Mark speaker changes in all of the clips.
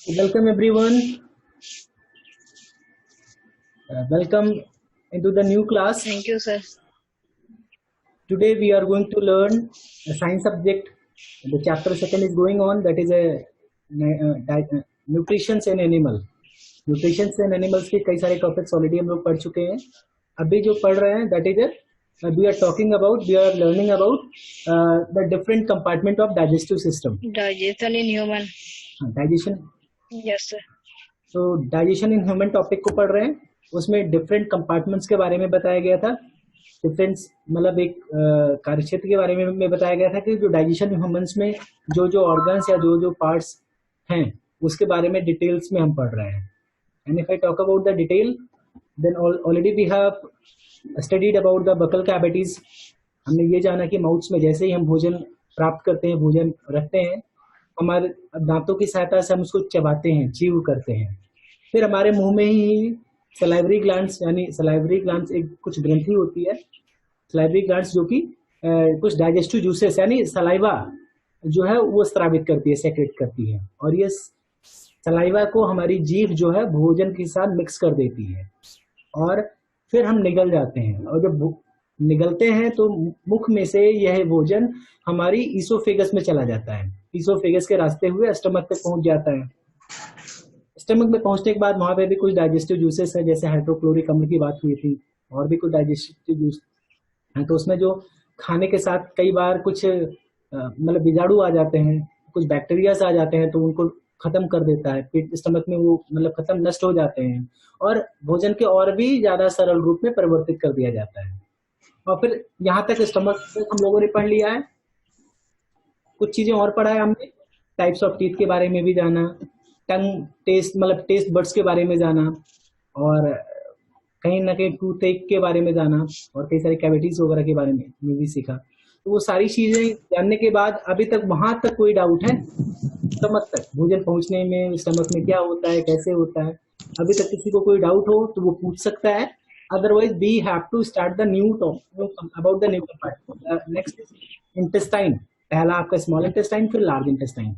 Speaker 1: Welcome everyone. Welcome into the new class.
Speaker 2: Thank you, sir.
Speaker 1: Today we are going to learn a science subject. The chapter second is going on. That is a nutrition and animal. Nutrition and animals के कई सारे topics already हम लोग पढ़ चुके हैं. अभी जो पढ़ रहे हैं that is we are learning about the different compartment of digestive system.
Speaker 2: Digestion in human.
Speaker 1: Digestion.
Speaker 2: Yes, sir.
Speaker 1: तो डाइजेशन इन ह्यूमन टॉपिक को पढ़ रहे हैं. उसमें डिफरेंट कंपार्टमेंट्स के बारे में बताया गया था. डिफरेंस मतलब एक कार्यक्षेत्र के बारे में बताया गया था कि जो डाइजेशन ह्यूमंस में जो जो ऑर्गन्स या जो जो पार्ट्स हैं उसके बारे में डिटेल्स में हम पढ़ रहे हैं. And if I talk about the detail then already we have studied about the buccal cavities. हमने ये जाना कि माउथ्स में जैसे ही हम भोजन प्राप्त करते हैं, भोजन रखते हैं, हमारे दांतों की सहायता से हम उसको चबाते हैं, च्यू करते हैं. फिर हमारे मुंह में ही सलाइवरी ग्लैंड्स, यानी सलाइवरी ग्लैंड्स एक कुछ ग्रंथि होती है, सलाइवरी ग्लैंड्स जो कि कुछ डाइजेस्टिव जूसेस यानी सलाइवा जो है वो स्रावित करती है, सेक्रेट करती है. और ये सलाइवा को हमारी जीभ जो है भोजन के साथ मिक्स कर देती है और फिर हम निगल जाते हैं. और जब निगलते हैं तो मुख में से यह भोजन हमारी ईसोफेगस में चला जाता है. ईसोफेगस के रास्ते हुए स्टमक तक पहुंच जाता है. स्टमक में पहुंचने के बाद वहां पे भी कुछ डाइजेस्टिव जूसेस है, जैसे हाइड्रोक्लोरिक अम्ल की बात हुई थी, और भी कुछ डाइजेस्टिव जूस है. तो उसमें जो खाने के साथ कई बार कुछ मतलब बीजाणु आ जाते हैं, कुछ बैक्टीरियाज आ जाते हैं, तो उनको खत्म कर देता है. पेट स्टमक में वो मतलब खत्म, नष्ट हो जाते हैं और भोजन के और भी ज्यादा सरल रूप में परिवर्तित कर दिया जाता है. और फिर यहाँ तक स्टमक हम लोगों ने पढ़ लिया है. कुछ चीजें और पढ़ा है हमने. टाइप्स ऑफ टीथ के बारे में भी जाना, टंग टेस्ट मतलब टेस्ट बड्स के बारे में जाना, और कहीं ना कहीं टूथ एक के बारे में जाना, और कई सारी कैविटीज वगैरह के बारे में भी सीखा. तो वो सारी चीजें जानने के बाद अभी तक वहां तक कोई डाउट है? स्टमक तक भोजन पहुंचने में स्टमक में क्या होता है, कैसे होता है, अभी तक किसी को कोई डाउट हो तो वो पूछ सकता है. Otherwise we have to start the new topic about the new part. Next intestine. पहला आपका स्मॉल इंटेस्टाइन, फिर लार्ज इंटेस्टाइन.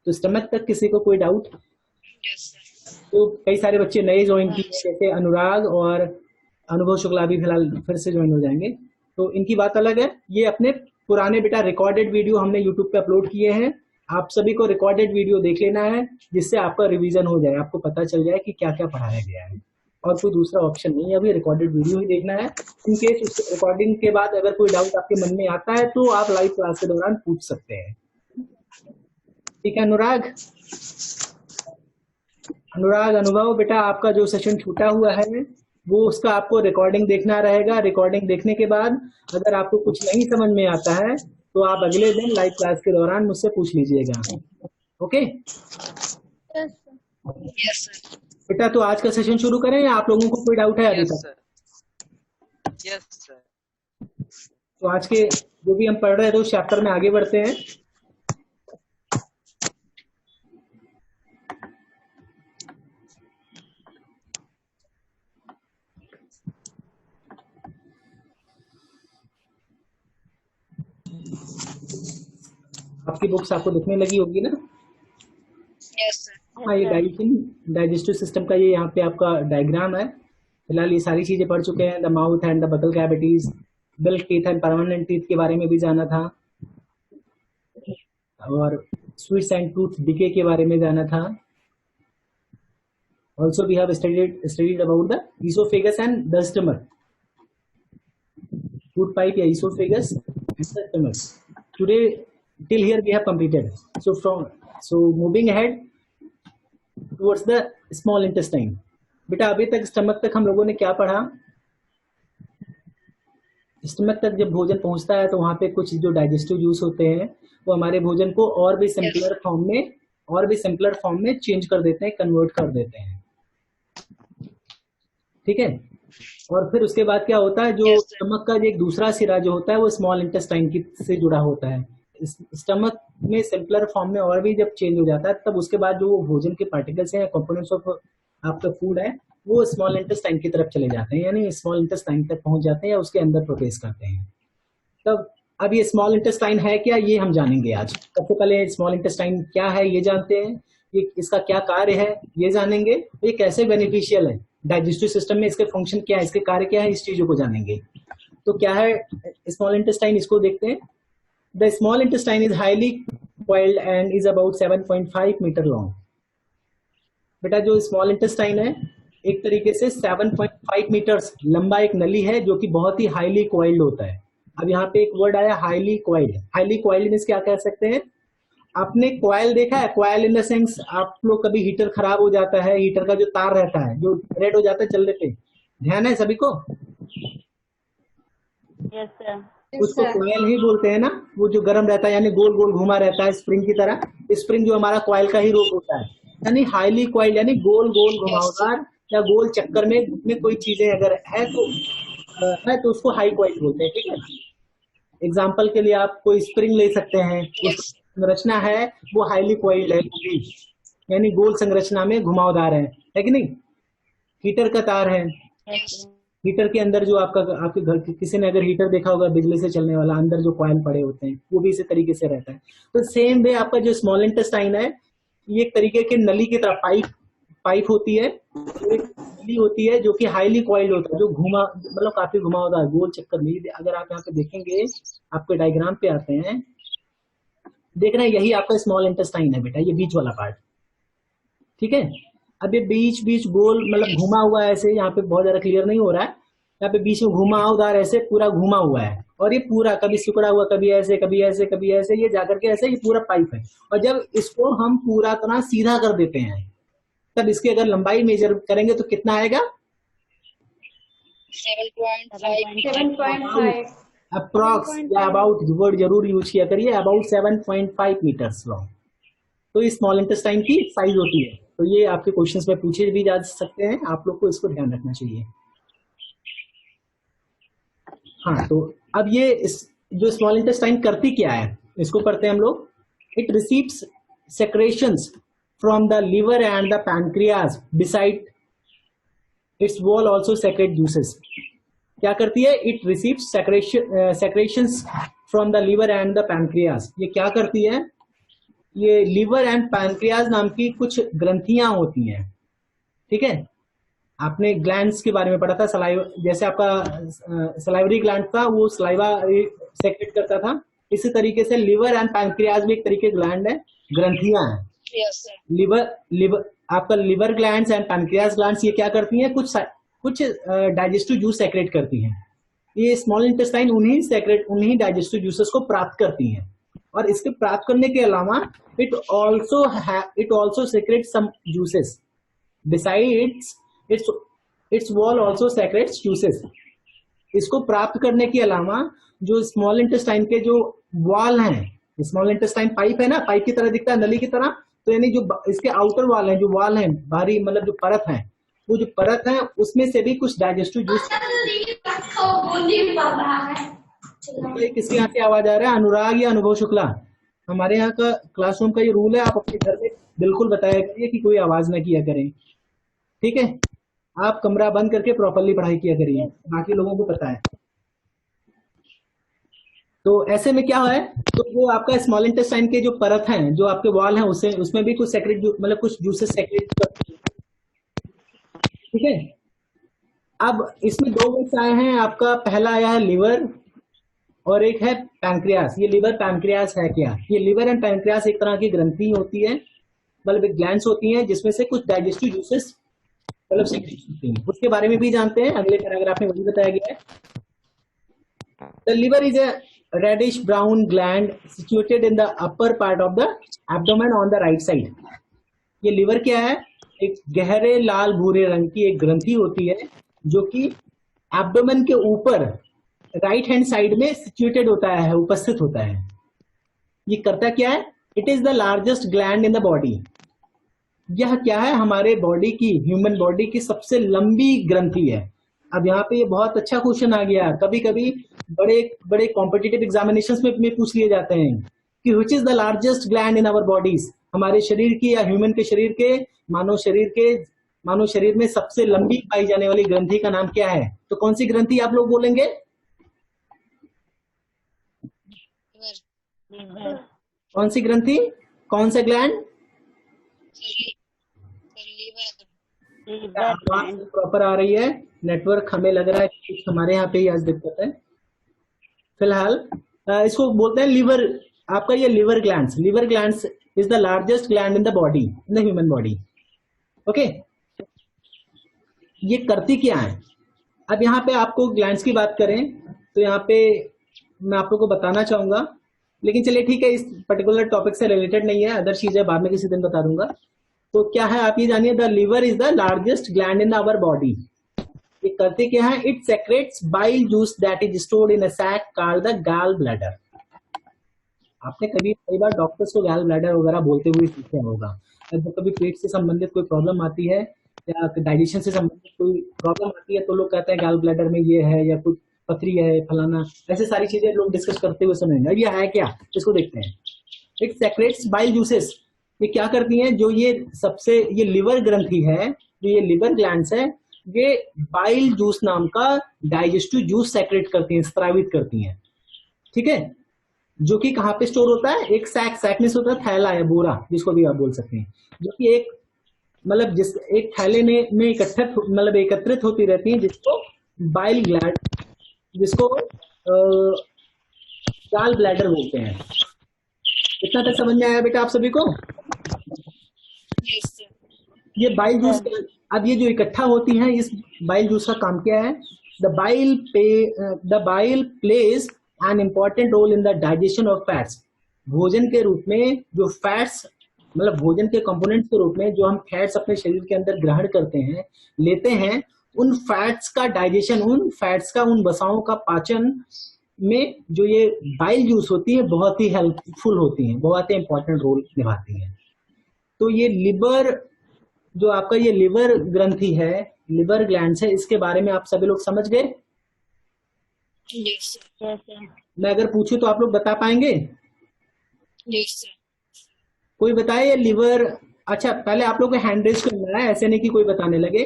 Speaker 1: तो स्टमक तक किसी को कोई डाउट?
Speaker 2: Yes, sir.
Speaker 1: तो कई सारे बच्चे नए ज्वाइन किए, जैसे अनुराग और अनुभव शुक्ला भी फिलहाल फिर से ज्वाइन हो जाएंगे. तो इनकी बात अलग है. ये अपने पुराने बेटा रिकॉर्डेड वीडियो हमने यूट्यूब पे अपलोड किए हैं. आप सभी को रिकॉर्डेड वीडियो देख लेना है, जिससे आपका रिवीजन हो जाए, आपको पता चल जाए कि क्या क्या पढ़ाया गया है. और कोई दूसरा ऑप्शन नहीं है, अभी रिकॉर्डेड वीडियो ही देखना है. इन केस उस रिकॉर्डिंग के बाद अगर कोई डाउट आपके मन में आता है तो आप लाइव क्लास के दौरान पूछ सकते हैं. ठीक है अनुराग? अनुराग, अनुभव बेटा, आपका जो सेशन छूटा हुआ है वो उसका आपको रिकॉर्डिंग देखना रहेगा. रिकॉर्डिंग देखने के बाद अगर आपको कुछ नहीं समझ में आता है तो आप अगले दिन लाइव क्लास के दौरान मुझसे पूछ लीजिएगा. Okay
Speaker 2: Yes, sir.
Speaker 1: बेटा? तो आज का सेशन शुरू करें या आप लोगों को कोई डाउट है अभी
Speaker 3: Yes,
Speaker 1: तक?
Speaker 3: sir. Yes, sir.
Speaker 1: तो आज के जो भी हम पढ़ रहे हैं तो उस चैप्टर में आगे बढ़ते हैं. आपकी बुक्स आपको दिखने लगी होगी ना?
Speaker 2: Yes, sir.
Speaker 1: हाँ, ये डाइजेस्टिव सिस्टम का ये यहाँ पे आपका डायग्राम है. फिलहाल ये सारी चीजें पढ़ चुके हैं. The mouth and the buccal cavities, built teeth and permanent teeth के बारे में भी जाना था, और स्वीट्स एंड टूथ डिके के बारे में जाना था. Also we have studied about the oesophagus and the stomach, food pipe या oesophagus and the stomach. Today till here we have completed. So moving ahead towards the small intestine. बेटा अभी तक stomach तक हम लोगों ने क्या पढ़ा? स्टमक तक जब भोजन पहुंचता है तो वहां पे कुछ जो डाइजेस्टिव जूस होते हैं वो हमारे भोजन को और भी सिंपलर फॉर्म में चेंज कर देते हैं, कन्वर्ट कर देते हैं. ठीक है? और फिर उसके बाद क्या होता है, जो स्टमक का एक दूसरा सिरा जो होता है वो स्मॉल इंटेस्टाइन से जुड़ा होता है. स्टमक में सिंपलर फॉर्म में और भी जब चेंज हो जाता है तब उसके बाद जो भोजन के पार्टिकल्स हैं, कंपोनेंट्स ऑफ आपका फूड है, वो स्मॉल इंटेस्टाइन की तरफ चले जाते हैं, यानी स्मॉल इंटेस्टाइन तक पहुंच जाते हैं या उसके अंदर प्रोग्रेस करते हैं. तब अब ये स्मॉल इंटेस्टाइन है क्या, ये हम जानेंगे आज। सबसे पहले स्मॉल इंटेस्टाइन क्या है ये जानते हैं, ये इसका क्या कार्य है ये जानेंगे, ये कैसे बेनिफिशियल है डाइजेस्टिव सिस्टम में, इसके फंक्शन क्या है, इसके कार्य क्या है, इस चीजों को जानेंगे। तो क्या है स्मॉल इंटेस्टाइन, इसको देखते हैं। The small intestine is highly coiled and is about 7.5 metre long. बेटा जो स्मॉल इंटेस्टाइन है एक तरीके से 7.5 मीटर्स लंबा एक नली है जो कि बहुत ही हाईली कॉइल्ड होता है। अब यहाँ पे एक वर्ड आया highly coiled. Highly coiled means क्या कह सकते हैं, आपने कॉइल देखा है, कॉइल इन द सेंस आप लोग कभी हीटर खराब हो जाता है, हीटर का जो तार रहता है जो रेड हो जाता है चलने पे, ध्यान है सभी को?
Speaker 4: Yes sir.
Speaker 1: उसको कॉइल ही बोलते हैं ना, वो जो गर्म रहता है यानी गोल गोल घुमा रहता है स्प्रिंग की तरह। स्प्रिंग जो हमारा कॉइल का ही रूप होता है, यानी हाईली कॉइल यानी गोल गोल घुमावदार या गोल चक्कर में कोई चीजें अगर है तो उसको हाई कॉइल बोलते हैं। ठीक है, एग्जाम्पल के लिए आप कोई स्प्रिंग ले सकते हैं, संरचना है वो हाईली कॉइल्ड है यानी गोल संरचना में घुमावदार है कि नहीं? हीटर का तार है, हीटर के अंदर जो आपके घर किसी ने अगर हीटर देखा होगा बिजली से चलने वाला, अंदर जो कॉइल पड़े होते हैं वो भी इसी तरीके से रहता है। तो सेम वे आपका जो स्मॉल इंटेस्टाइन है ये एक तरीके के नली की तरह पाइप होती है, एक नली होती है जो कि हाईली कॉइल्ड होता है, जो मतलब काफी घुमावदार गोल चक्कर में। अगर आप यहाँ पे देखेंगे, आपके डायग्राम पे आते हैं, देख रहे हैं यही आपका स्मॉल इंटेस्टाइन है बेटा, ये बीच वाला पार्ट। ठीक है, अब ये बीच गोल मतलब घुमा हुआ है ऐसे, यहाँ पे बहुत ज्यादा क्लियर नहीं हो रहा है, यहाँ पे बीच में घुमावदार ऐसे पूरा घुमा हुआ है, और ये पूरा कभी सिकुड़ा हुआ, कभी ऐसे कभी ऐसे कभी ऐसे, ये जाकर के ऐसे ये पूरा पाइप है। और जब इसको हम पूरा तरह सीधा कर देते हैं तब इसकी अगर लंबाई मेजर करेंगे तो कितना आएगा?
Speaker 2: 7.5
Speaker 1: अप्रॉक्स या अबाउट, वर्ड जरूर यूज किया करिए, अबाउट 7.5 मीटर्स लॉन्ग। तो ये स्मॉल इंटेस्टाइन की साइज होती है। तो ये आपके क्वेश्चंस में पूछे भी जा सकते हैं, आप लोग को इसको ध्यान रखना चाहिए। हाँ, तो अब ये जो स्मॉल इंटेस्टाइन करती क्या है इसको पढ़ते हैं हम लोग। It receives secretions from the liver and the pancreas, beside its wall also secrete juices. क्या करती है? It receives secretions from the liver and the pancreas. ये क्या करती है? ये लिवर एंड पैनक्रियाज नाम की कुछ ग्रंथियां होती हैं। ठीक है, आपने ग्लैंड्स के बारे में पढ़ा था, सलाइवा, जैसे आपका सलाइवरी ग्लैंड था वो सलाइवा सेक्रेट करता था, इसी तरीके से लिवर एंड पैनक्रियाज भी एक तरीके ग्लैंड है, ग्रंथियां हैं। लिवर आपका liver glands and pancreas glands ये क्या करती हैं? कुछ डाइजेस्टिव जूस सेक्रेट करती हैं। ये स्मॉल इंटेस्टाइन उन्हीं डाइजेस्टिव जूसेस को प्राप्त करती हैं, और इसके प्राप्त करने के अलावा it also secrete some juices besides its wall also secretes juices. इसको प्राप्त करने के अलावा जो स्मॉल इंटेस्टाइन के जो वॉल हैं, स्मॉल इंटेस्टाइन पाइप है ना, पाइप की तरह दिखता है, नली की तरह, तो यानी जो इसके आउटर वॉल है, जो वॉल है बाहरी, मतलब जो परत है, वो जो परत है उसमें से भी कुछ डाइजेस्टिव जूस। किसके यहाँ से आवाज आ रहा है? अनुराग या अनुभव शुक्ला? हमारे यहाँ का क्लासरूम का ये रूल है, आप अपने घर में बिल्कुल बताया करिए कि कोई आवाज ना किया करें। ठीक है, आप कमरा बंद करके प्रॉपरली पढ़ाई किया करिए, बाकी लोगों को पता है। तो ऐसे में क्या है, तो वो आपका स्मॉल इंटेस्टाइन के जो परत हैं, जो आपके वॉल हैं, उसमें भी कुछ सेक्रेट मतलब कुछ जूसेस सेक्रेट करते हैं। ठीक है, अब इसमें दो वर्ड्स आए हैं, आपका पहला आया है लिवर और एक है पैनक्रियास। ये लिवर पैनक्रियास है क्या? ये लिवर एंड पैनक्रियास एक तरह की ग्रंथि होती है, मतलब ग्लैंड्स होती हैं जिसमें से कुछ डाइजेस्टिव जूसेस मतलब सेक्रेट होती हैं। उसके बारे में भी जानते हैं, अगले पैराग्राफ में वही बताया गया है। The liver is a reddish brown gland situated in the upper part of the abdomen on the right side। ये लिवर क्या है? एक गहरे लाल भूरे रंग की एक ग्रंथि होती है जो कि एब्डोमेन के ऊपर राइट हैंड साइड में सिचुएटेड होता है, उपस्थित होता है। ये करता क्या है? It is the largest gland in the body. यह क्या है? हमारे बॉडी की, ह्यूमन बॉडी की सबसे लंबी ग्रंथि है। अब यहाँ पे ये बहुत अच्छा क्वेश्चन आ गया, कभी कभी बड़े बड़े कॉम्पिटिटिव एग्जामिनेशंस में पूछ लिए जाते हैं कि which is the largest gland in our bodies. हमारे शरीर की या ह्यूमन के शरीर के, मानव शरीर में सबसे लंबी पाई जाने वाली ग्रंथि का नाम क्या है? तो कौन सी ग्रंथि आप लोग बोलेंगे?
Speaker 2: liver,
Speaker 1: कौन सी ग्रंथि, कौन सा ग्लैंड?
Speaker 2: liver
Speaker 1: आवाज
Speaker 2: gland,
Speaker 1: प्रॉपर आ रही है? नेटवर्क हमें लग रहा है कि हमारे यहाँ पे ही आज दिक्कत है फिलहाल। इसको बोलते हैं लिवर। आपका ये liver glands, liver glands is the largest gland in the body, in the human body. Okay, ये करती क्या है? अब यहाँ पे आपको ग्लैंड्स की बात करें तो यहाँ पे मैं आप लोगों को बताना चाहूंगा, लेकिन चलिए ठीक है, इस पर्टिकुलर टॉपिक से रिलेटेड नहीं है, अदर चीजें बाद में किसी दिन बता दूंगा। तो क्या है आप ये जानिए, the liver is the largest gland in our body. ये करते क्या है? It secretes bile juice that is stored in a sac called the gall bladder. आपने कई बार डॉक्टर्स को गॉल ब्लैडर वगैरह बोलते हुए सीखा होगा। जब कभी पेट से संबंधित कोई प्रॉब्लम आती है या डाइजेशन से संबंधित कोई प्रॉब्लम आती है तो लोग कहते हैं गॉल ब्लैडर में ये है या कुछ पथरी है फलाना, ऐसे सारी चीजें लोग डिस्कस करते हुए सुनेंगे। अब ये है क्या, इसको देखते हैं। It secretes bile juices. ये क्या करती हैं? जो ये सबसे ये लिवर ग्रंथि है, जो ये लिवर ग्लैंड्स है, ये बाइल जूस नाम का डाइजेस्टिव जूस सेक्रेट करती हैं, स्रावित करती हैं। ठीक है, जो कि कहाँ पे स्टोर होता है? एक सैक में से होता है, थैला है, बोरा जिसको भी आप बोल सकते हैं, जो कि एक मतलब जिस एक थैले में एकत्रित होती रहती है, जिसको बाइल ग्लैंड, जिसको गॉल ब्लैडर बोलते हैं। इतना तक समझ में आया बेटा आप सभी को?
Speaker 2: yes sir,
Speaker 1: ये बाइल जूस, अब ये जो इकट्ठा होती हैं, इस बाइल जूस का काम क्या है? The bile plays an important role in the digestion of fats. भोजन के रूप में जो फैट्स, मतलब भोजन के कंपोनेंट्स के रूप में जो हम फैट्स अपने शरीर के अंदर ग्रहण करते हैं, लेते हैं, उन फैट्स का डाइजेशन, उन फैट्स का, उन वसाओं का पाचन में जो ये बाइल जूस होती है बहुत ही हेल्पफुल होती है, बहुत ही इंपॉर्टेंट रोल निभाती है। तो ये लिवर, जो आपका ये लिवर ग्रंथि है, लिवर ग्लैंड्स है, इसके बारे में आप सभी लोग समझ गए?
Speaker 2: yes sir, yes sir,
Speaker 1: मैं अगर पूछूं तो आप लोग बता पाएंगे?
Speaker 2: yes sir,
Speaker 1: कोई बताए ये लिवर? अच्छा, पहले आप लोग को हैंड रेज करना है, ऐसे नहीं कि कोई बताने लगे।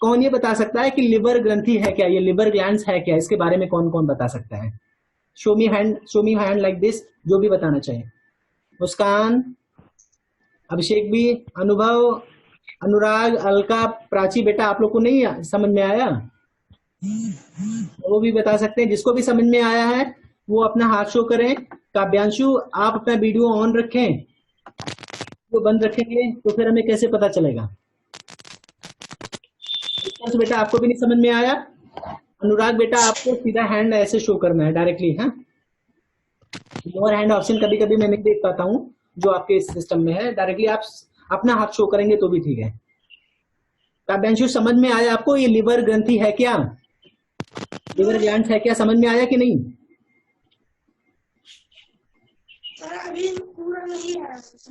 Speaker 1: कौन ये बता सकता है कि लिवर ग्रंथि है क्या, ये लिवर ग्लैंड्स है क्या? इसके बारे में कौन कौन बता सकता है? Show me hand like this, जो भी बताना चाहिए। मुस्कान, अभिषेक भी, अनुभव, अनुराग, अलका, प्राची, बेटा आप लोग को नहीं समझ में आया? वो भी बता सकते हैं। जिसको भी समझ में आया है वो अपना हाथ शो करें। काव्यांशु, आप अपना वीडियो ऑन रखें, वो बंद रखेंगे तो फिर हमें कैसे पता चलेगा? तो बेटा आपको भी नहीं समझ में आया? अनुराग बेटा, आपको सीधा हैंड ऐसे शो करना है डायरेक्टली। हाँ, लोअर हैंड ऑप्शन कभी कभी मैं नहीं देख पाता हूँ जो आपके सिस्टम में है। डायरेक्टली आप अपना हाथ शो करेंगे तो भी ठीक है। काव्यांशु, समझ में आया आपको ये लिवर ग्रंथि है क्या, लिवर ग्लैंड्स है क्या? समझ में आया कि नहीं?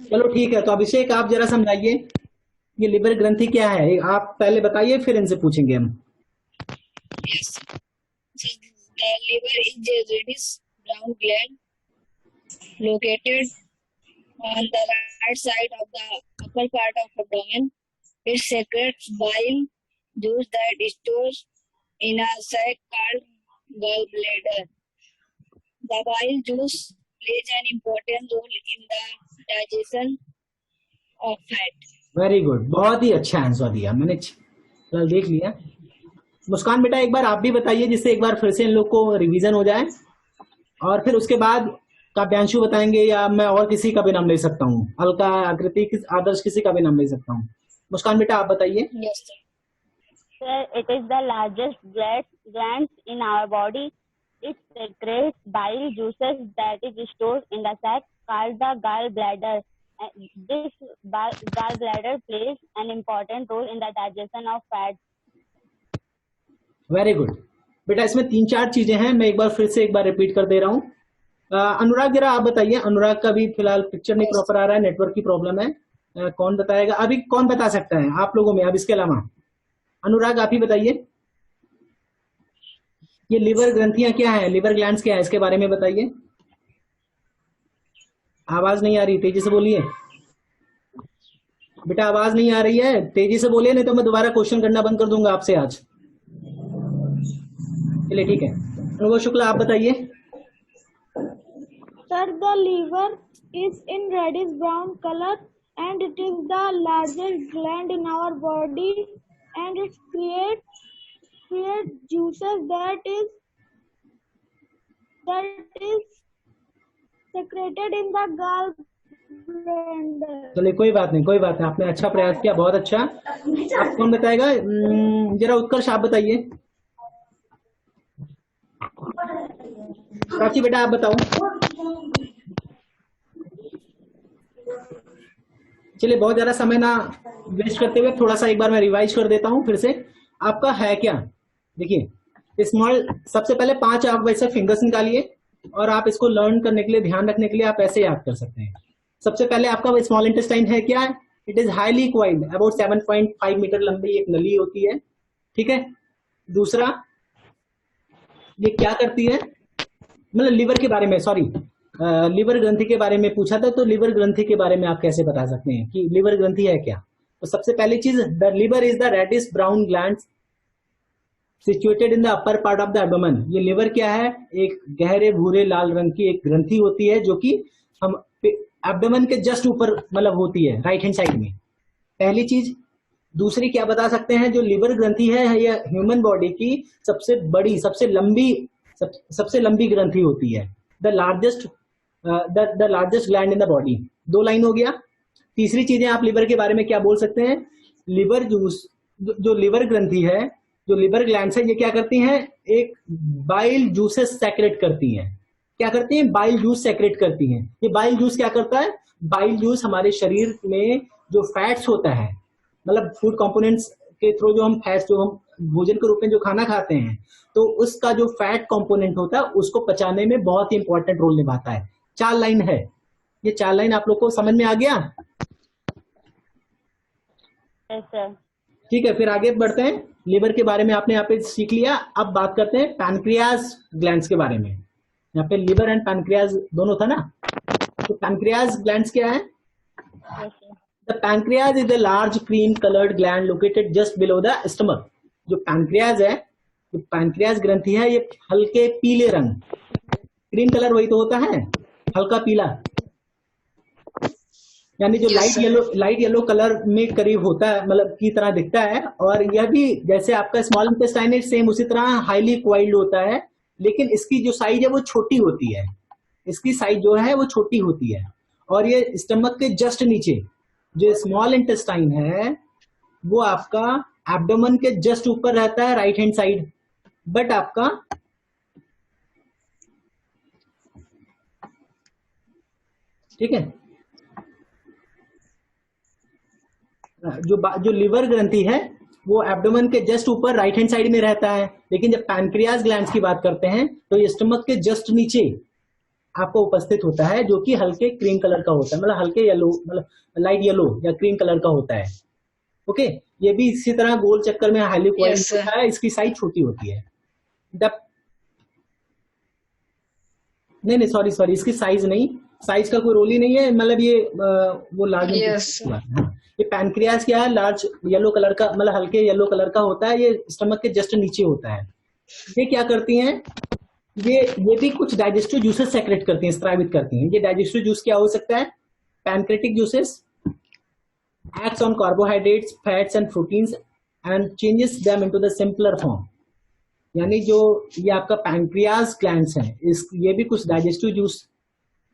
Speaker 1: चलो ठीक है, तो अभिषेक आप जरा समझाइए ये लिवर ग्रंथि क्या है। आप पहले बताइए, फिर इनसे पूछेंगे हम।
Speaker 2: yes sir. So the liver is a reddish brown gland located on the right side of the upper part of abdomen. It secretes bile juice that stores in a sac called gallbladder. The bile juice plays an important role in the digestion of fat.
Speaker 1: Very good, बहुत ही अच्छा answer दिया, मैंने कल देख लिया। मुस्कान बेटा, एक बार आप भी बताइए, जिससे एक बार फिर से इन लोग को रिवीजन हो जाए, और फिर उसके बाद काव्यांशु बताएंगे, या मैं और किसी का भी नाम ले सकता हूँ, अलका, आकृति, आदर्श, किसी का भी नाम ले सकता हूँ। मुस्कान बेटा आप बताइए।
Speaker 2: Yes sir.
Speaker 4: Sir, it is the largest gland in our body. It secretes bile juices that is stored in the sac called the gallbladder. This gallbladder plays an important role in the digestion of fat.
Speaker 1: Very good बेटा, इसमें 3-4 चीजें हैं, मैं एक बार repeat कर दे रहा हूँ। अनुराग जरा आप बताइए। अनुराग का भी फिलहाल पिक्चर नहीं प्रॉपर आ रहा है, नेटवर्क की प्रॉब्लम है। कौन बताएगा अभी? कौन बता सकता है आप लोगों में? अब इसके अलावा अनुराग आप ही बताइए, ये लिवर ग्रंथियां क्या है, लिवर ग्लैंड्स क्या है, इसके बारे में बताइए। आवाज नहीं आ रही, तेजी से बोलिए बेटा, आवाज नहीं आ रही है, तेजी से बोलिए, नहीं तो मैं दोबारा क्वेश्चन करना बंद कर दूंगा आपसे आज। चलिए ठीक है, अनुभव शुक्ला आप बताइए।
Speaker 5: Sir, the liver is in reddish brown color and it is the largest gland in our body and it creates juices that is secreted in the gallbladder.
Speaker 1: चलिए कोई बात नहीं, आपने अच्छा प्रयास किया, बहुत अच्छा। आप कौन बताएगा? जरा उत्कर्ष आप बताइए। प्राची बेटा आप बताओ। चलिए बहुत ज्यादा समय ना वेस्ट करते हुए थोड़ा सा एक बार मैं रिवाइज कर देता हूं फिर से। आपका है क्या, देखिए स्मॉल, सबसे पहले 5 आप वैसे फिंगर्स निकालिए और आप इसको लर्न करने के लिए, ध्यान रखने के लिए आप ऐसे याद कर सकते हैं। सबसे पहले आपका स्मॉल इंटेस्टाइन है क्या? It is highly coiled, about 7.5 metre लंबी एक नली होती है, ठीक है। दूसरा, ये क्या करती है, मतलब लिवर के बारे में, सॉरी लिवर ग्रंथि के बारे में पूछा था, तो लिवर ग्रंथि के बारे में आप कैसे बता सकते हैं कि लिवर ग्रंथि है क्या? तो सबसे पहली चीज, the liver is the reddish brown gland situated in the upper part of the abdomen. ये लिवर क्या है? एक गहरे भूरे लाल रंग की एक ग्रंथि होती है जो कि हम एब्डोमेन के जस्ट ऊपर मतलब होती है, राइट हैंड साइड में, पहली चीज। दूसरी क्या बता सकते हैं, जो लिवर ग्रंथि है यह ह्यूमन बॉडी की सबसे बड़ी, सबसे लंबी ग्रंथि होती है, the largest gland in the body. 2 line हो गया। तीसरी चीजें आप लिवर के बारे में क्या बोल सकते हैं, लिवर जूस, जो लिवर ग्रंथि है, जो लिवर ग्लैंड्स है, ये क्या करती हैं, एक बाइल जूसेस सेक्रेट करती हैं। क्या करती हैं? बाइल जूस सेक्रेट करती हैं। ये बाइल जूस क्या करता है? बाइल जूस हमारे शरीर में जो फैट्स होता है, मतलब फूड कंपोनेंट्स के थ्रू जो हम फैट्स, जो हम भोजन के रूप में जो खाना खाते हैं, तो उसका जो फैट कंपोनेंट होता है उसको पचाने में बहुत ही इंपॉर्टेंट रोल निभाता है। 4 लाइन है, ये 4 लाइन आप लोग को समझ में आ गया? ठीक है, फिर आगे बढ़ते हैं। लिवर के बारे में आपने यहाँ पे सीख लिया। अब बात करते हैं पैनक्रियाज ग्लैंड्स के बारे में। यहाँ पे लिवर एंड पैनक्रियाज दोनों था ना, तो पैनक्रियाज ग्लैंड्स क्या है? The pancreas is the large cream coloured gland located just below the stomach. जो पैनक्रियाज है, जो पैनक्रियाज ग्रंथि है, ये हल्के पीले रंग, क्रीम कलर वही तो होता है, हल्का पीला, यानी जो लाइट येलो कलर में करीब होता है, मतलब की तरह दिखता है। और यह भी जैसे आपका स्मॉल इंटेस्टाइन है, सेम उसी तरह हाईली क्वाइल्ड होता है, लेकिन इसकी जो साइज है वो छोटी होती है, इसकी साइज जो है वो छोटी होती है। और ये स्टमक के जस्ट नीचे जो स्मॉल इंटेस्टाइन है वो आपका एब्डोमेन के जस्ट ऊपर रहता है, राइट हैंड साइड। बट आपका ठीक है, जो लिवर ग्रंथि है वो एब्डोमेन के जस्ट ऊपर राइट हैंड साइड में रहता है, लेकिन जब पैनक्रियाज ग्लैंड्स की बात करते हैं तो ये स्टमक के जस्ट नीचे आपको उपस्थित होता है, जो कि हल्के क्रीम कलर का होता है, मतलब हल्के येलो, मतलब लाइट येलो या क्रीम कलर का होता है। ओके, ये भी इसी तरह गोल चक्कर में हाईली क्वाइल्ड होता है, इसकी साइज छोटी होती है। नहीं सॉरी, इसकी साइज नहीं, साइज का कोई रोल ही नहीं है, मतलब ये वो लार्ज ये पैनक्रियाज क्या है, लार्ज येलो कलर का, मतलब हल्के येलो कलर का होता है, ये स्टमक के जस्ट नीचे होता है। ये क्या करती हैं, ये भी कुछ डाइजेस्टिव जूसेस सेक्रेट करती हैं, स्रावित करती हैं। ये डाइजेस्टिव जूस क्या हो सकता है? Pancreatic juices acts on carbohydrates, fats and proteins and changes them into the simpler form। यानी जो ये आपका पैनक्रियाज ग्लैंड्स हैं, ये भी कुछ डाइजेस्टिव जूस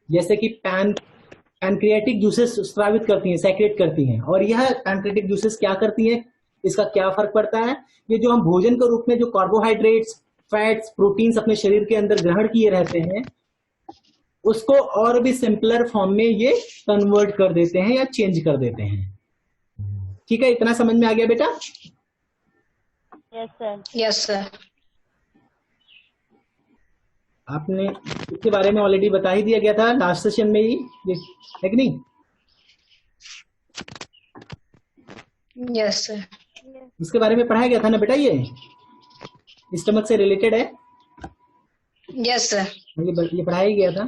Speaker 1: जैसे कि पैनक्रियाटिक जूसेस स्रावित करती हैं, सेक्रेट करती हैं। और यह पैनक्रियाटिक जूसेस क्या करती हैं, इसका क्या फर्क पड़ता है? ये जो हम भोजन के रूप में जो कार्बोहाइड्रेट्स, फैट्स, प्रोटीन्स अपने शरीर के अंदर ग्रहण किए रहते हैं, उसको और भी सिंपलर फॉर्म में ये कन्वर्ट कर देते हैं या चेंज कर देते हैं। ठीक है, इतना समझ में आ गया बेटा?
Speaker 4: Yes sir.
Speaker 2: Yes sir.
Speaker 1: आपने इसके बारे में ऑलरेडी बता ही दिया गया था लास्ट सेशन में ही, है कि नहीं?
Speaker 2: Yes sir.
Speaker 1: इसके बारे में पढ़ाया गया था ना बेटा, ये स्टमक से रिलेटेड है।
Speaker 2: Yes sir.
Speaker 1: ये पढ़ाया ही गया था।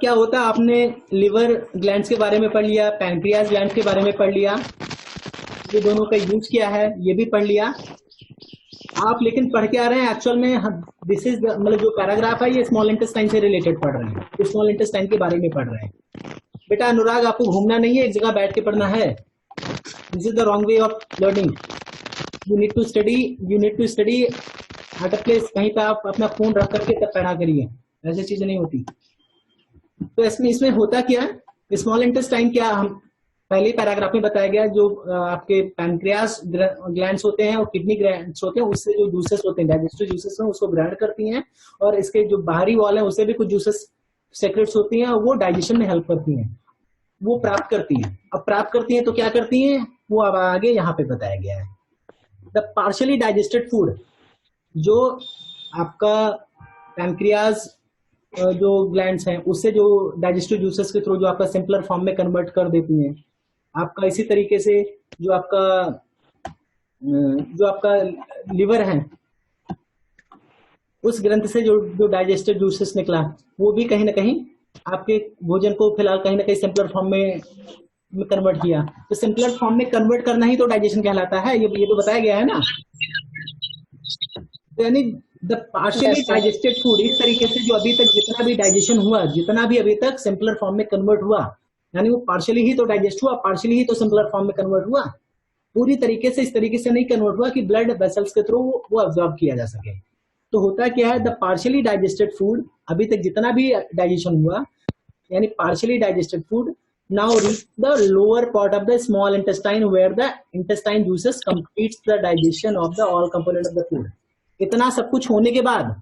Speaker 1: क्या होता, आपने लिवर ग्लैंड्स के बारे में पढ़ लिया, पैनक्रियाज ग्लैंड्स के बारे में पढ़ लिया, ये दोनों का यूज क्या है ये भी पढ़ लिया। आप लेकिन पढ़ के आ रहे हैं एक्चुअल में, दिस इज मतलब जो पैराग्राफ है ये स्मॉल इंटेस्टाइन से रिलेटेड पढ़ रहे हैं, तो स्मॉल इंटेस्टाइन के बारे में पढ़ रहे हैं। बेटा अनुराग, आपको घूमना नहीं है, एक जगह बैठ के पढ़ना है। This is the wrong way of learning. You need to study at a place, कहीं पे आप अपना फोन रख करके तब पढ़ा करिए, ऐसी चीजें नहीं होती। तो इसमें होता क्या है, स्मॉल इंटेस्टाइन क्या हम पहले पैराग्राफ में बताया गया, जो आपके पैनक्रियास ग्लैंड्स होते हैं और किडनी ग्लैंड्स होते हैं, उससे जो जूसेस होते हैं, डाइजेस्टिव जूसेस हैं, उसको ग्राइंड करती हैं, और इसके जो बाहरी वॉल है उससे भी कुछ जूसेस सेक्रेट्स होती हैं, और वो डाइजेशन में हेल्प करती हैं, वो प्राप्त करती हैं। अब प्राप्त करती हैं तो क्या करती हैं, वो अब आगे यहाँ पे बताया गया है। द पार्शियली डाइजेस्टेड फूड, जो आपका पैनक्रियास जो ग्लैंड्स हैं उससे जो डाइजेस्टिव जूसेस के थ्रू जो आपका सिंपलर फॉर्म में कन्वर्ट कर देती हैं, आपका इसी तरीके से जो आपका लिवर है, उस ग्रंथ से जो डाइजेस्टिव जूसेस निकला, वो भी कहीं ना कहीं आपके भोजन को फिलहाल कहीं ना कहीं सिंपलर फॉर्म में कन्वर्ट किया। तो सिंपलर फॉर्म में कन्वर्ट करना ही तो डाइजेशन कहलाता है, ये तो बताया गया है ना। तो यानी द पार्शियली डाइजेस्टेड फूड, इस तरीके से जो अभी तक जितना भी डाइजेशन हुआ, जितना भी अभी तक सिंपलर फॉर्म में कन्वर्ट हुआ, यानी वो पार्शियली ही तो डाइजेस्ट हुआ, पार्शियली ही तो सिंपलर फॉर्म में कन्वर्ट हुआ, पूरी तरीके से इस तरीके से नहीं कन्वर्ट हुआ कि ब्लड वेसल्स के थ्रू वो अब्सॉर्ब किया जा सके। तो होता क्या है, द पार्शियली डाइजेस्टेड फूड, अभी तक जितना भी डाइजेशन हुआ, यानी partially digested food now reach the lower part of the small intestine where the intestine juices completes the digestion of the all component of the food. इतना सब कुछ होने के बाद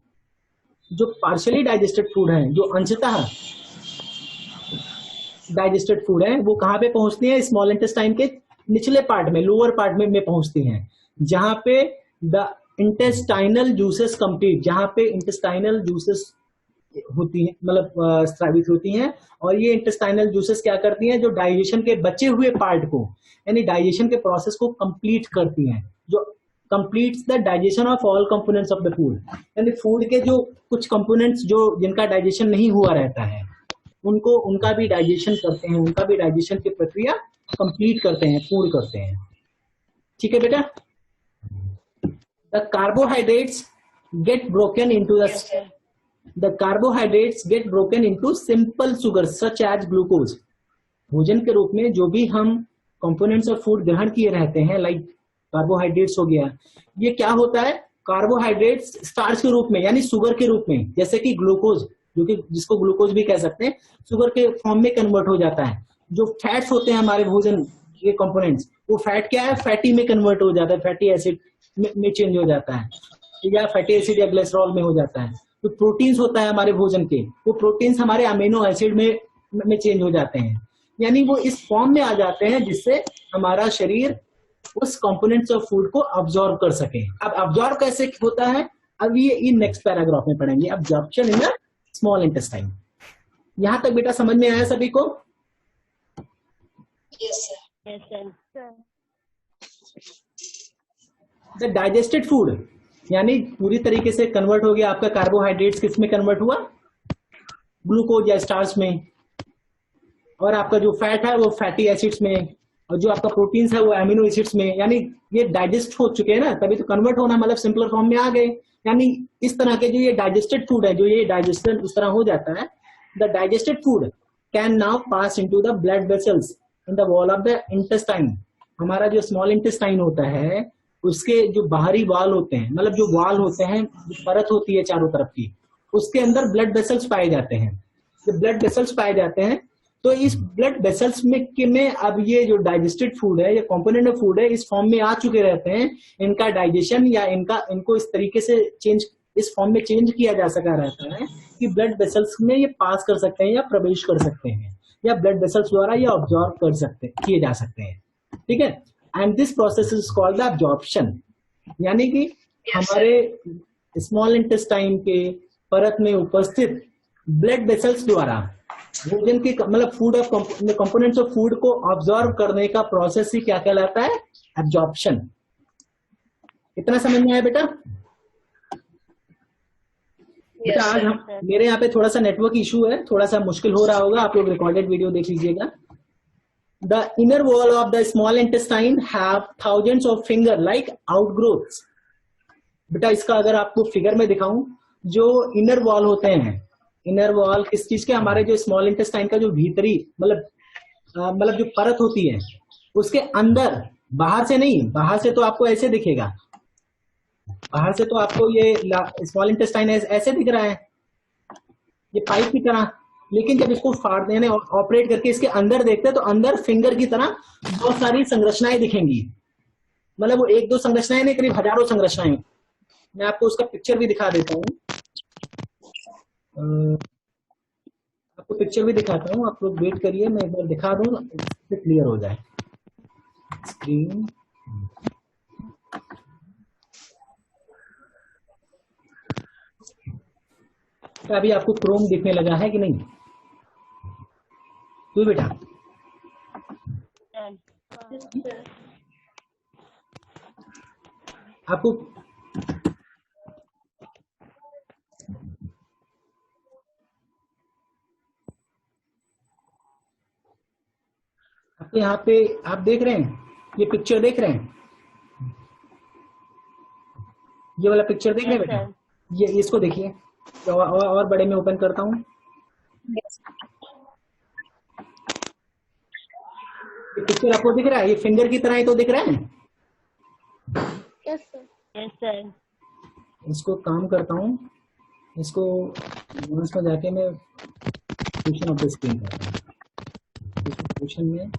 Speaker 1: जो पार्शियली डाइजेस्टेड फूड है, जो अंशतः डाइजेस्टेड फूड है, वो कहाँ पे पहुंचती है, स्मॉल इंटेस्टाइन के निचले पार्ट में, लोअर पार्ट में पहुंचती हैं, जहां पे द इंटेस्टाइनल जूसेस कंप्लीट, जहां पे इंटेस्टाइनल जूसेस होती है, मतलब स्रावित होती हैं, और ये इंटेस्टाइनल जूसेस क्या करती हैं, जो डाइजेशन के बचे हुए पार्ट को, यानी डाइजेशन के प्रोसेस को कंप्लीट करती हैं, जो completes the digestion of all components of the food, यानी फूड के जो कुछ कंपोनेंट्स जो जिनका डाइजेशन नहीं हुआ रहता है, उनका भी डाइजेशन करते हैं, उनका भी डाइजेशन की प्रक्रिया कंप्लीट करते हैं, पूर्ण करते हैं। ठीक है बेटा। The carbohydrates get broken into simple sugar such as glucose. भोजन के रूप में जो भी हम कंपोनेंट्स ऑफ फूड ग्रहण किए रहते हैं, लाइक कार्बोहाइड्रेट्स हो गया, ये क्या होता है, कार्बोहाइड्रेट्स स्टार्च के रूप में, यानी शुगर के रूप में, जैसे कि ग्लूकोज, जो कि जिसको ग्लूकोज भी कह सकते हैं, शुगर के फॉर्म में कन्वर्ट हो जाता है। जो फैट्स होते हैं हमारे भोजन के कंपोनेंट्स, वो फैट क्या है, फैटी में कन्वर्ट हो जाता है, फैटी एसिड में चेंज हो जाता है, या फैटी एसिड या ग्लिसरॉल में हो जाता है। तो प्रोटीन्स होता है हमारे भोजन के, वो प्रोटीन्स हमारे अमीनो एसिड में चेंज हो जाते हैं, यानी वो इस फॉर्म में आ जाते हैं जिससे हमारा शरीर उस कंपोनेंट्स ऑफ फूड को अब्सॉर्ब कर सके। अब अब्सॉर्ब कैसे होता है, अब ये नेक्स्ट पैराग्राफ में पढ़ेंगे, absorption in the small intestine. यहां तक बेटा समझ में आया सभी को?
Speaker 2: Yes, sir.
Speaker 4: Yes, sir.
Speaker 1: The digested food, यानी पूरी तरीके से कन्वर्ट हो गया आपका कार्बोहाइड्रेट्स, किस में कन्वर्ट हुआ, ग्लूकोज या स्टार्च में, और आपका जो फैट है वो फैटी एसिड्स में, और जो आपका प्रोटीन्स है वो एमिनो एसिड्स में, यानी ये डाइजेस्ट हो चुके हैं ना, तभी तो कन्वर्ट होना, मतलब सिंपलर फॉर्म में आ गए। यानी इस तरह के जो ये डाइजेस्टेड फूड है, जो ये डाइजेशन उस तरह हो जाता है, the digested food can now pass into the blood vessels in the wall of the intestine. हमारा जो स्मॉल इंटेस्टाइन होता है, उसके जो बाहरी वाल होते हैं, मतलब जो वाल होते हैं, परत होती है चारों तरफ की, उसके अंदर ब्लड वेसल्स पाए जाते हैं। जब ब्लड वेसल्स पाए जाते हैं, तो इस ब्लड वेसल्स में अब ये जो डाइजेस्टेड फूड है, ये कंपोनेंट ऑफ फूड है, इस फॉर्म में आ चुके रहते हैं। इनका डाइजेशन या इनको इस तरीके से इस फॉर्म में चेंज किया जा सका रहता है कि ब्लड वेसल्स में ये पास कर सकते हैं या प्रवेश कर सकते हैं, या ब्लड वेसल्स द्वारा ये ऑब्जॉर्व किए जा सकते हैं। ठीक है, and this process is called the absorption, यानी कि हमारे स्मॉल इंटेस्टाइन के परत में उपस्थित ब्लड वेसल्स द्वारा भोजन के मतलब food of components of food को ऑब्जॉर्व करने का प्रोसेस ही क्या कहलाता है, एब्जॉर्प्शन। इतना समझ में आया बेटा? बेटा आज मेरे यहाँ पे थोड़ा सा नेटवर्क इशू है, थोड़ा सा मुश्किल हो रहा होगा, आप लोग रिकॉर्डेड वीडियो देख लीजिएगा। The inner wall of the small intestine have thousands of finger like outgrowths. बेटा इसका अगर आपको फिगर में दिखाऊं, जो इनर वॉल होते हैं, इनर वॉल किस चीज के, हमारे जो स्मॉल इंटेस्टाइन का जो भीतरी मतलब जो परत होती है उसके अंदर, बाहर से नहीं, बाहर से तो आपको ऐसे दिखेगा, बाहर से तो आपको ये स्मॉल इंटेस्टाइन ऐसे दिख रहा है, ये पाइप की तरह, लेकिन जब इसको फाड़ते हैं, ऑपरेट करके इसके अंदर देखते हैं तो अंदर फिंगर की तरह बहुत सारी संरचनाएं दिखेंगी। मतलब वो एक दो संरचनाएं नहीं, करीब हजारों संरचनाएं। मैं आपको उसका पिक्चर भी दिखा देता हूँ, आपको पिक्चर भी दिखाता हूँ, आप लोग वेट करिए, मैं एक बार दिखा दूं इससे क्लियर हो जाए स्क्रीन। तो अभी आपको क्रोम दिखने लगा है कि नहीं? तू बेटा आपको आपको यहाँ पे आप देख रहे हैं, ये पिक्चर देख रहे हैं, ये वाला पिक्चर देख रहे हैं बेटा? ये इसको देखिए, और बड़े में ओपन करता हूँ। ये पिक्चर आपको दिख रहा है, ये फिंगर की तरह ही तो दिख रहा है।
Speaker 5: Yes sir.
Speaker 4: Yes sir.
Speaker 1: इसको काम करता हूँ, इसको में जाके मैं क्वेश्चन ऑफ द स्क्रीन करता हूँ। क्वेश्चन में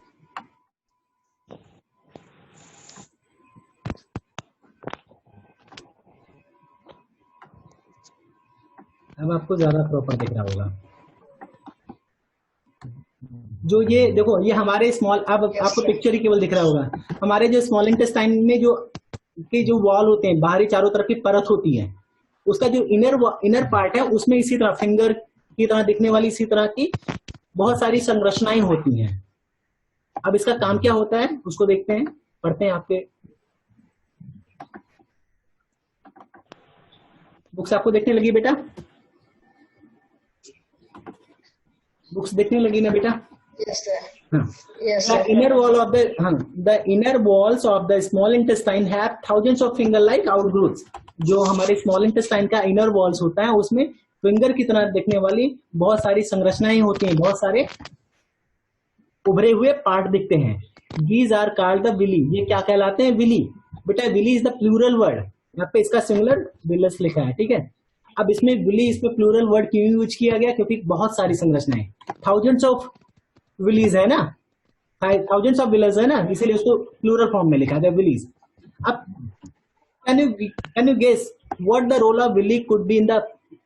Speaker 1: अब आपको ज्यादा प्रॉपर दिख रहा होगा। जो ये देखो, ये हमारे स्मॉल, अब आपको पिक्चर ही केवल दिख रहा होगा, हमारे जो स्मॉल इंटेस्टाइन में जो वॉल होते हैं, बाहरी चारों तरफ की परत होती है, उसका जो इनर पार्ट है उसमें इसी तरह फिंगर की तरह दिखने वाली इसी तरह की बहुत सारी संरचनाएं होती हैं। अब इसका काम क्या होता है उसको देखते हैं, पढ़ते हैं। आपके बुक्स आपको देखने लगी बेटा? बुक्स देखने लगी ना बेटा?
Speaker 6: Yes, sir.
Speaker 1: हाँ।
Speaker 6: Yes,
Speaker 1: The
Speaker 6: sir.
Speaker 1: inner wall of the inner walls of the small intestine have thousands of finger-like outgrowths. जो हमारे स्मॉल इंटेस्टाइन का इनर वॉल्स होता है उसमें फिंगर की तरह दिखने वाली बहुत सारी संरचनाएं होती हैं, बहुत सारे उभरे हुए पार्ट दिखते हैं। These are called the villi. ये क्या कहलाते हैं? विली। बेटा villi is the plural word, यहाँ पे इसका सिंगुलर विलस लिखा है, ठीक है। अब इसमें विली, इसमें प्लूरल वर्ड क्यों यूज किया गया? क्योंकि बहुत सारी संरचनाएं, थाउजेंड्स ऑफ विलीज है ना, थाउजेंड्स ऑफ विलेज है ना, इसीलिए उसको प्लूरल फॉर्म में लिखा है विलीज। अब can you guess what the role of villi could be in the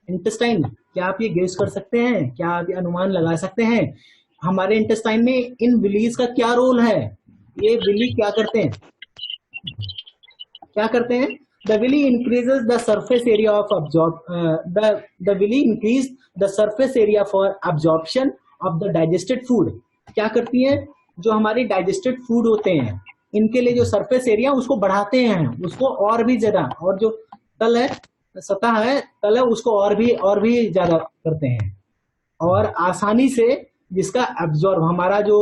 Speaker 1: intestine? क्या आप ये गेस कर सकते हैं? क्या आप ये अनुमान लगा सकते हैं हमारे इंटेस्टाइन में इन विलीज का क्या रोल है? ये विली क्या करते हैं? क्या करते हैं? The villi increases the surface area of the villi increase the surface area for absorption of the digested food. क्या करती हैं? जो हमारी डाइजेस्टेड फूड होते हैं इनके लिए जो सरफेस एरिया उसको बढ़ाते हैं, उसको और भी ज्यादा, और जो तल है, सतह है, तल है, उसको और भी ज्यादा करते हैं, और आसानी से जिसका एब्जॉर्ब, हमारा जो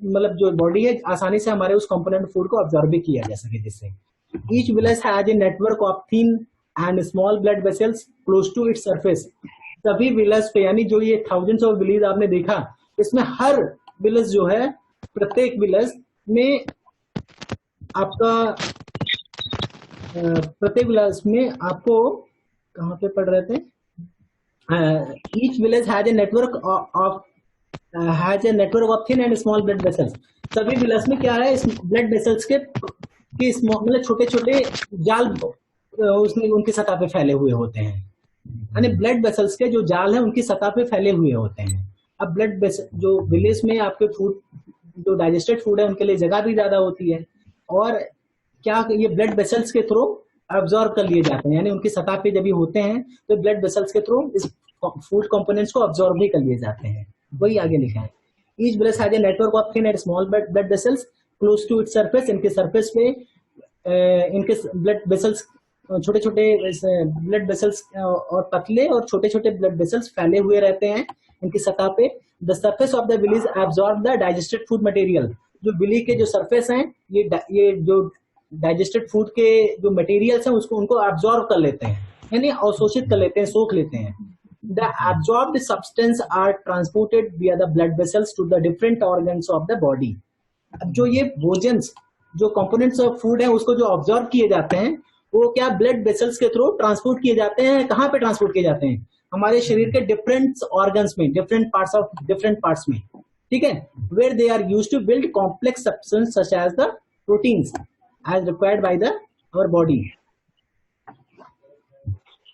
Speaker 1: मतलब जो बॉडी है आसानी से हमारे उस कंपोनेंट फूड को एब्जॉर्ब भी किया जा सके। जिससे each villus has a network of thin and small blood vessels close to its surface. सभी विलस पे, यानी जो ये थाउजेंड्स ऑफ विलीज आपने देखा, इसमें हर विलस जो है, प्रत्येक विलस में आपका प्रत्येक विलस में आपको कहाँ पे पढ़ रहे थे? each village has a network of thin and small blood vessels. सभी विलस में क्या है? ब्लड वेसल्स के मतलब छोटे छोटे जाल उसमें उनकी सतह पे फैले हुए होते हैं, यानी ब्लड वेसल्स के जो जाल है उनकी सतह पे फैले हुए होते हैं। अब ब्लड जो विलेज में आपके फूड, जो डाइजेस्टेड फूड है उनके लिए जगह भी ज्यादा होती है, और क्या ये ब्लड वेसल्स के थ्रू अब्जॉर्ब कर लिए जाते हैं, यानी उनकी सतह पे जब ये होते हैं तो ब्लड वेसल्स के थ्रू इस फूड कंपोनेंट्स को अब्जॉर्ब भी कर लिए जाते हैं। वही आगे लिखा है, each villus has a network of thin and small blood vessels close to its surface. इनके सरफेस पे इनके ब्लड वेसल्स, छोटे छोटे ब्लड वेसल्स और पतले और छोटे छोटे ब्लड वेसल्स फैले हुए रहते हैं इनकी सतह पे। The surface of the villis absorb the digested food material. जो विली के जो सरफेस हैं, ये जो डाइजेस्टेड फूड के जो मटेरियल्स हैं उसको उनको एब्जॉर्ब कर लेते हैं, यानी अवशोषित कर लेते हैं, सोख लेते हैं. The absorbed substance are transported via the blood vessels to the different organs of the body. अब जो ये भोजन, जो कंपोनेंट्स ऑफ फूड है उसको जो ऑब्जॉर्व किए जाते हैं वो क्या ब्लड वेसल्स के थ्रू ट्रांसपोर्ट किए जाते हैं. कहाँ पे ट्रांसपोर्ट किए जाते हैं? हमारे शरीर के डिफरेंट ऑर्गन्स में, डिफरेंट पार्ट्स में, ठीक है. Where they are used to build complex substance such as the proteins as required by the our body.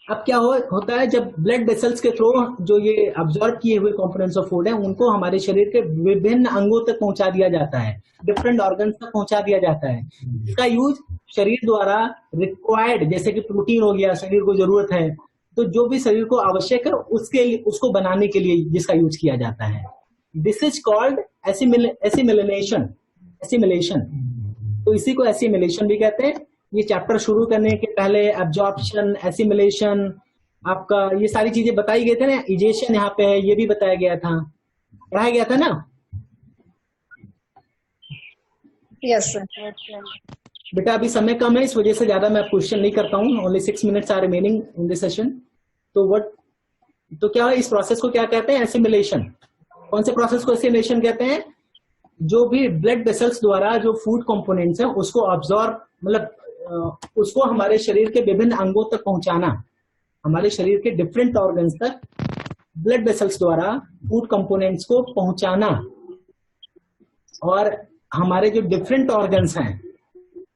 Speaker 1: अब क्या होता है, जब ब्लड वेसल्स के थ्रू जो ये अब्जॉर्ब किए हुए कंपोनेंट्स ऑफ फूड है उनको हमारे शरीर के विभिन्न अंगों तक पहुंचा दिया जाता है, डिफरेंट ऑर्गन्स तक पहुंचा दिया जाता है. इसका यूज शरीर द्वारा रिक्वायर्ड, जैसे कि प्रोटीन हो गया, शरीर को जरूरत है, तो जो भी शरीर को आवश्यक है उसको बनाने के लिए जिसका यूज किया जाता है. This is called assimilation. तो इसी को एसिमिलेशन भी कहते हैं. ये चैप्टर शुरू करने के पहले एब्जॉर्प्शन, एसिमिलेशन, आपका ये सारी चीजें बताई गई थी ना. इजेशन यहाँ पे है, ये भी बताया गया था, पढ़ाया गया था ना.
Speaker 2: Yes sir.
Speaker 1: बेटा अभी समय कम है, इस वजह से ज्यादा मैं क्वेश्चन नहीं करता हूँ. Only 6 minutes are remaining in this session. तो क्या है, इस प्रोसेस को क्या कहते हैं? एसिमिलेशन. कौन से प्रोसेस को एसिमिलेशन कहते हैं? जो भी ब्लड वेसल्स द्वारा जो फूड कंपोनेंट्स है उसको ऑब्जॉर्ब, मतलब उसको हमारे शरीर के विभिन्न अंगों तक पहुंचाना, हमारे शरीर के डिफरेंट ऑर्गन्स तक ब्लड वेसल्स द्वारा फूड कंपोनेंट्स को पहुंचाना, और हमारे जो डिफरेंट ऑर्गन्स हैं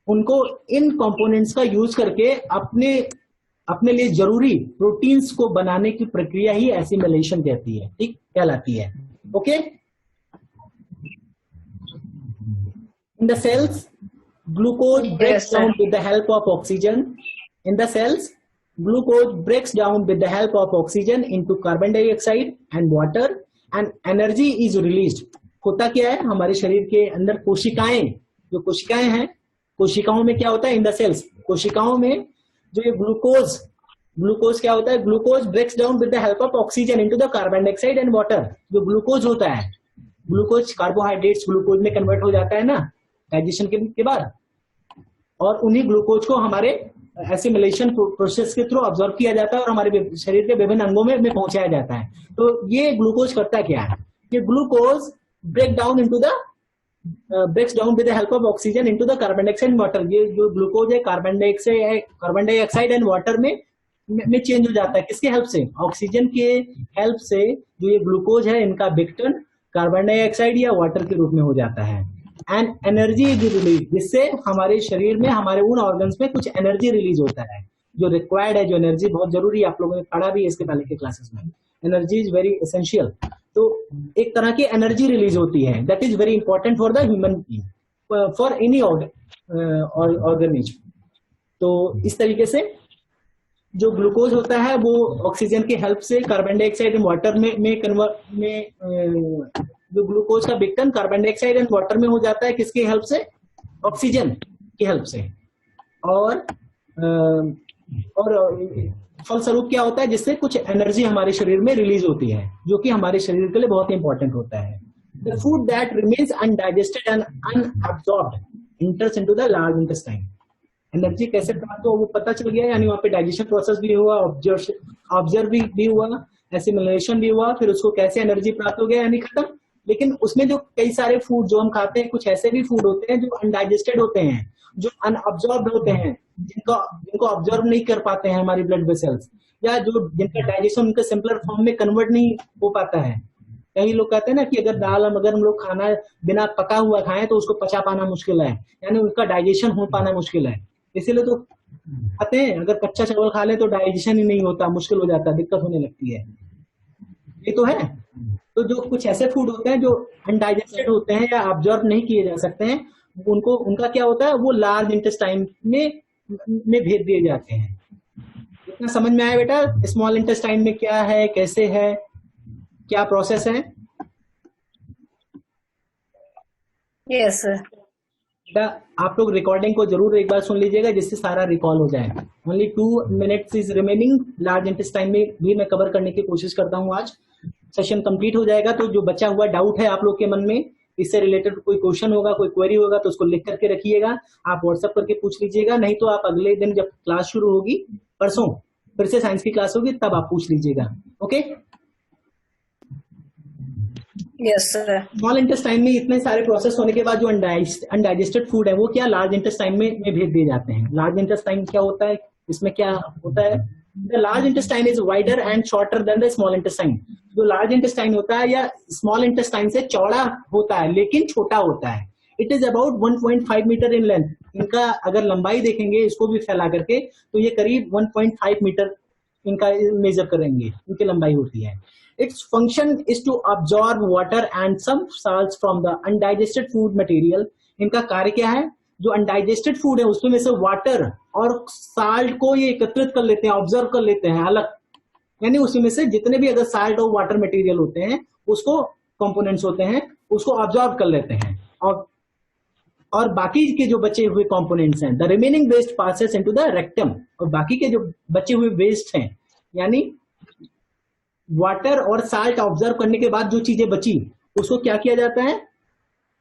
Speaker 1: उनको इन कंपोनेंट्स का यूज करके अपने लिए जरूरी प्रोटीन्स को बनाने की प्रक्रिया ही एसिमिलेशन कहती है, ठीक, कहलाती है. Okay. In the cells, glucose breaks down with the help of oxygen. In the cells, glucose breaks down with the help of oxygen into carbon dioxide and water, and energy is released. होता क्या है, हमारे शरीर के अंदर कोशिकाएं, जो कोशिकाएं हैं, कोशिकाओं में क्या होता है? इन द सेल्स, कोशिकाओं में जो ये ग्लूकोज क्या होता है? Glucose breaks down with the help of oxygen into the carbon dioxide and water. जो ग्लूकोज होता है, ग्लूकोज कार्बोहाइड्रेट्स ग्लूकोज में कन्वर्ट हो जाता है ना डाइजेशन के बाद, और उन्हीं ग्लूकोज को हमारे एसिमिलेशन प्रोसेस के थ्रू ऑब्जॉर्व किया जाता है और हमारे शरीर के विभिन्न अंगों में पहुंचाया जाता है. तो ये ग्लूकोज करता क्या है? ये glucose breaks down with the help of oxygen into the carbon dioxide and water. ये जो ग्लूकोज है कार्बन डाइऑक्साइड एंड वाटर में चेंज हो जाता है. किसके हेल्प से? ऑक्सीजन के हेल्प से. जो ये ग्लूकोज है इनका विघटन कार्बन डाइऑक्साइड या वाटर के रूप में हो जाता है. एंड एनर्जी इज रिलीज, जिससे हमारे शरीर में, हमारे उन ऑर्गन्स में कुछ एनर्जी रिलीज होता है जो रिक्वायर्ड है, जो एनर्जी बहुत जरूरी है. आप लोगों ने पढ़ा भी है इसके पहले के क्लासेस में. Energy is very essential. तो एक तरह की एनर्जी रिलीज होती है, that is very important for the human being, for any organism. तो इस तरीके से जो ग्लूकोज होता है वो ऑक्सीजन की हेल्प से कार्बन डाइऑक्साइड एंड वाटर में जो ग्लूकोज का विघटन कार्बन डाइऑक्साइड एंड वाटर में हो जाता है. किसकी हेल्प से? ऑक्सीजन की हेल्प से. और फलस्वरूप क्या होता है? जिससे कुछ एनर्जी हमारे शरीर में रिलीज होती है, जो कि हमारे शरीर के लिए बहुत इंपॉर्टेंट होता है. The food that remains undigested and unabsorbed enters into the large intestine. Energy कैसे प्राप्त हो वो पता चल गया, यानी वहाँ पे डाइजेशन प्रोसेस भी हुआ, ऑब्जर्व भी हुआ, एसिमिलेशन भी हुआ, फिर उसको कैसे एनर्जी प्राप्त हो गया, यानी खत्म. लेकिन उसमें जो कई सारे फूड जो हम खाते हैं, कुछ ऐसे भी फूड होते हैं जो अनडाइजेस्टेड होते हैं, जो अनअब्जॉर्ब्ड होते हैं, जिनको ऑब्जर्व नहीं कर पाते हैं हमारी ब्लड वेसल्स, या जिनका डाइजेशन उनके सिंपलर फॉर्म में कन्वर्ट नहीं हो पाता है. कई लोग कहते हैं ना कि अगर हम लोग खाना बिना पका हुआ खाएं तो उसको पचा पाना मुश्किल है, यानी उसका डाइजेशन हो पाना मुश्किल है. इसीलिए तो खाते हैं, अगर कच्चा चावल खा ले तो डाइजेशन ही नहीं होता, मुश्किल हो जाता है, दिक्कत होने लगती है. ये तो है. तो जो कुछ ऐसे फूड होते हैं जो अनडाइजेस्टेड होते हैं या ऑब्जॉर्व नहीं किए जा सकते हैं, उनका क्या होता है? वो लार्ज इंटेस्टाइन में भेज दिए जाते हैं. इतना समझ में आया बेटा? स्मॉल इंटेस्टाइन में क्या है, कैसे है, क्या प्रोसेस है?
Speaker 2: Yes sir.
Speaker 1: आप लोग रिकॉर्डिंग को जरूर एक बार सुन लीजिएगा जिससे सारा रिकॉल हो जाए. Only 2 minutes is remaining. Large intestine में भी मैं कवर करने की कोशिश करता हूँ. आज सेशन कंप्लीट हो जाएगा, तो जो बचा हुआ डाउट है आप लोग के मन में इससे रिलेटेड कोई क्वेश्चन होगा, कोई क्वेरी होगा तो उसको लिख करके रखिएगा, आप व्हाट्सएप करके पूछ लीजिएगा, नहीं तो आप अगले दिन जब क्लास शुरू होगी, परसों फिर से साइंस की क्लास होगी, तब आप पूछ लीजिएगा। Okay,
Speaker 2: yes sir.
Speaker 1: Small intestine में इतने सारे प्रोसेस होने के बाद जो अनडाइजेस्टेड फूड है वो क्या लार्ज इंटेस्टाइन में भेज दिए जाते हैं। लार्ज इंटेस्टाइन क्या होता है, इसमें क्या होता है, the large intestine is wider and shorter than the small intestine. जो लार्ज इंटेस्टाइन होता है या स्मॉल इंटेस्टाइन से चौड़ा होता है लेकिन छोटा होता है। It is about 1.5 metre in length. इनका अगर लंबाई देखेंगे इसको भी फैला करके तो ये करीब 1.5 मीटर इनका मेजर करेंगे, इनकी लंबाई होती है। Its function is to absorb water and some salts from the undigested food material। इनका कार्य क्या है, जो अनडाइजेस्टेड फूड है उसमें से वाटर और साल्ट को ये एकत्रित कर लेते हैं, ऑब्जर्व कर लेते हैं अलग, यानी उसमें से जितने भी अगर साल्ट और वाटर मटेरियल होते हैं उसको कंपोनेंट्स होते हैं उसको ऑब्जर्व कर लेते हैं, और बाकी के जो बचे हुए कंपोनेंट्स हैं, the remaining waste passes into the rectum. और बाकी के जो बचे हुए वेस्ट हैं यानी वाटर और साल्ट ऑब्जर्व करने के बाद जो चीजें बची उसको क्या किया जाता है,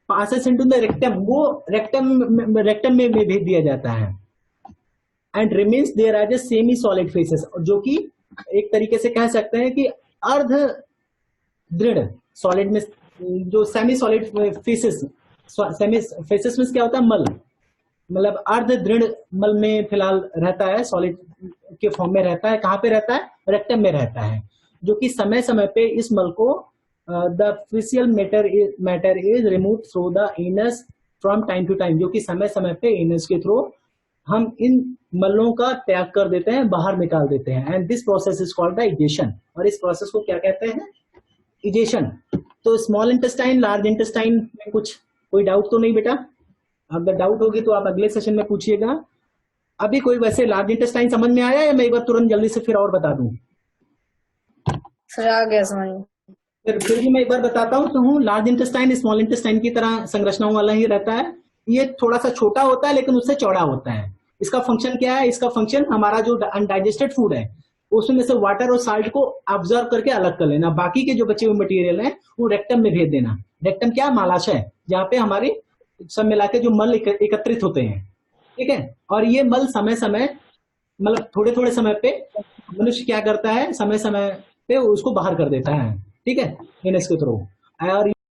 Speaker 1: पासेस इनटू द रेक्टम, वो रेक्टम में भेज दिया जाता है। And remains there as a semi solid faeces, जो कि एक तरीके से कह सकते हैं कि अर्ध दृढ़ सॉलिड में जो semi solid faces, semi faces में क्या होता है, मल, मतलब अर्ध दृढ़ मल में फिलहाल रहता है, सॉलिड के फॉर्म में रहता है। कहाँ पे रहता है, रेक्टम में रहता है, जो कि समय समय पे इस मल को the faecal matter is remove through the anus from time to time, जो कि समय समय पे एनस के थ्रू हम इन मलों का त्याग कर देते हैं, बाहर निकाल देते हैं। And this process is called the egestion, और इस प्रोसेस को क्या कहते हैं, इजेशन। तो स्मॉल इंटेस्टाइन, लार्ज इंटेस्टाइन में कुछ कोई डाउट तो नहीं बेटा? अगर डाउट होगी तो आप अगले सेशन में पूछिएगा। अभी कोई वैसे लार्ज इंटेस्टाइन समझ में आया या मैं एक बार तुरंत जल्दी से फिर और बता दूं?
Speaker 2: सर आ गया समझ।
Speaker 1: फिर भी मैं एक बार बताता हूँ। लार्ज इंटेस्टाइन स्मॉल इंटेस्टाइन की तरह संरचनाओं वाला ही रहता है। ये थोड़ा सा छोटा होता है लेकिन उससे चौड़ा होता है। इसका फंक्शन क्या है, इसका फंक्शन हमारा जो अनडाइजेस्टेड फूड है उसमें से वाटर और साल्ट को ऑब्जर्व करके अलग कर लेना, बाकी के जो बचे हुए मटेरियल है वो रेक्टम में भेज देना। रेक्टम क्या, मालाशय, जहाँ पे हमारे सब मिला के जो मल एकत्रित होते हैं, ठीक है। और ये मल समय समय, मतलब थोड़े थोड़े समय पे मनुष्य क्या करता है, समय समय पे उसको बाहर कर देता है, ठीक है, एनएस के थ्रू। और